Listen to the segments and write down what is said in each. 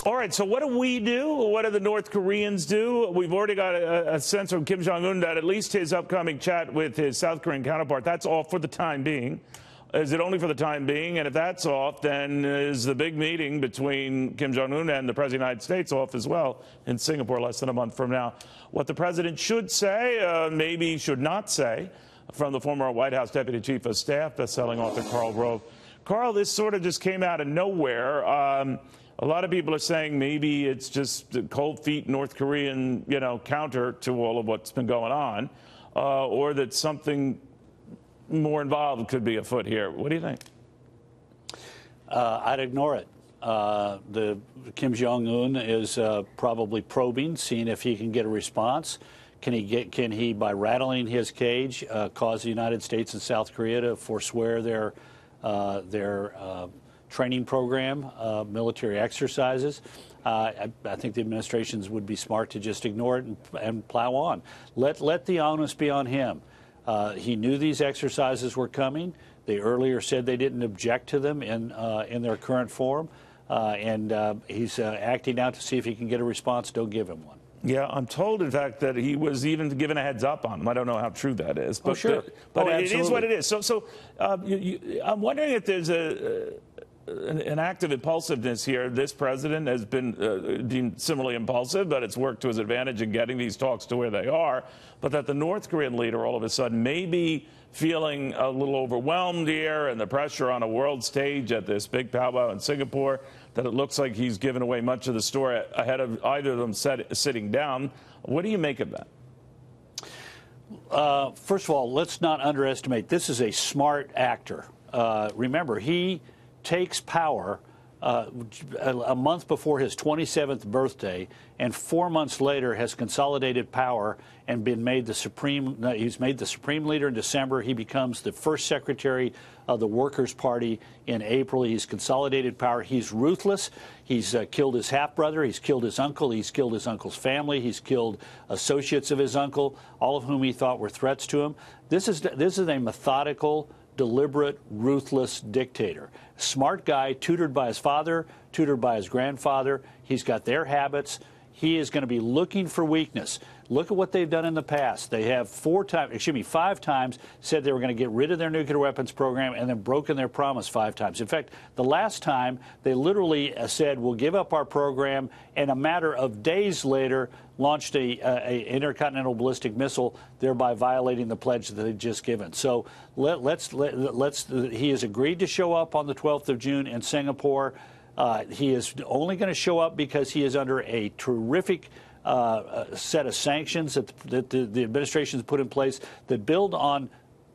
All right, so what do we do? What do the North Koreans do? We've already got a sense from Kim Jong Un that at least his upcoming chat with his South Korean counterpart, that's off for the time being. Is it only for the time being? And if that's off, then is the big meeting between Kim Jong Un and the President of the United States off as well in Singapore less than a month from now? What the President should say, maybe should not say, from the former White House Deputy Chief of Staff, best-selling author Karl Rove. Karl, this sort of just came out of nowhere. A lot of people are saying maybe it's just the cold feet North Korean, counter to all of what's been going on, or that something more involved could be afoot here. What do you think? I'd ignore it. The Kim Jong Un is probably probing, seeing if he can get a response. Can he, by rattling his cage, cause the United States and South Korea to forswear their training program, military exercises? I think the administrations would be smart to just ignore it and plow on. Let the onus be on him. He knew these exercises were coming. They earlier said they didn't object to them in their current form, and he's acting out to see if he can get a response. Don't give him one. Yeah, I'm told, in fact, that he was even given a heads up on them. I don't know how true that is. But, sure. But it is what it is. So I'm wondering if there's an act of impulsiveness here. This president has been deemed similarly impulsive, but it's worked to his advantage in getting these talks to where they are. But that the North Korean leader all of a sudden may be feeling a little overwhelmed here and the pressure on a world stage at this big powwow in Singapore, that it looks like he's given away much of the story ahead of either of them sitting down. What do you make of that? First of all, let's not underestimate. This is a smart actor. Remember, he takes power a month before his 27th birthday, and 4 months later has consolidated power and been made the supreme. He's made the supreme leader in December. He becomes the first secretary of the Workers' Party in April. He's consolidated power. He's ruthless. He's killed his half-brother. He's killed his uncle. He's killed his uncle's family. He's killed associates of his uncle, all of whom he thought were threats to him. This is a methodical, deliberate, ruthless dictator. Smart guy, tutored by his father, tutored by his grandfather. He's got their habits. He is going to be looking for weakness. Look at what they've done in the past. They have 5 times said they were going to get rid of their nuclear weapons program and then broken their promise 5 times. In fact, the last time they literally said, we'll give up our program, and a matter of days later launched a intercontinental ballistic missile, thereby violating the pledge that they'd just given. So he has agreed to show up on the 12th of June in Singapore. He is only going to show up because he is under a terrific set of sanctions that the administration has put in place that build on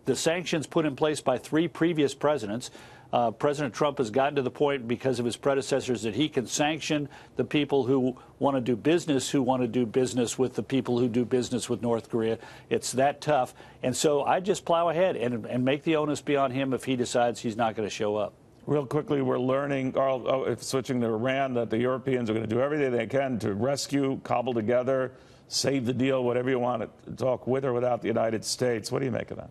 the sanctions put in place by 3 previous presidents. President Trump has gotten to the point, because of his predecessors, that he can sanction the people who want to do business with the people who do business with North Korea. It's that tough. And so I just plow ahead and make the onus be on him if he decides he's not going to show up. Real quickly, we're learning, Karl, switching to Iran, that the Europeans are going to do everything they can to rescue, cobble together, save the deal, whatever you want to talk with or without the United States. What do you make of that?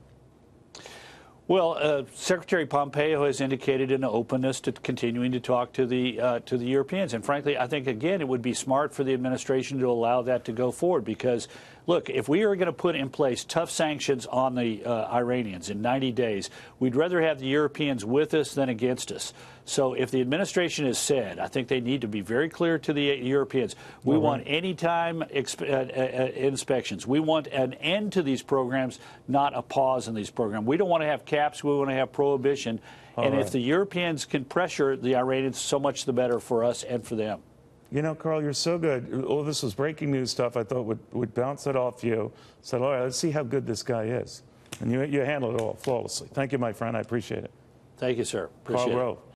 Well, Secretary Pompeo has indicated an openness to continuing to talk to the Europeans. And frankly, I think, again, it would be smart for the administration to allow that to go forward because, look, if we are going to put in place tough sanctions on the Iranians in 90 days, we'd rather have the Europeans with us than against us. So if the administration has said, I think they need to be very clear to the Europeans, we want anytime inspections. We want an end to these programs, not a pause in these programs. We don't want to have caps. We want to have prohibition. And if the Europeans can pressure the Iranians, so much the better for us and for them. You know, Karl, you're so good. All this was breaking news stuff I thought would bounce it off you. Said, all right, let's see how good this guy is. And you handled it all flawlessly. Thank you, my friend. I appreciate it. Thank you, sir. Appreciate Karl it. Rove.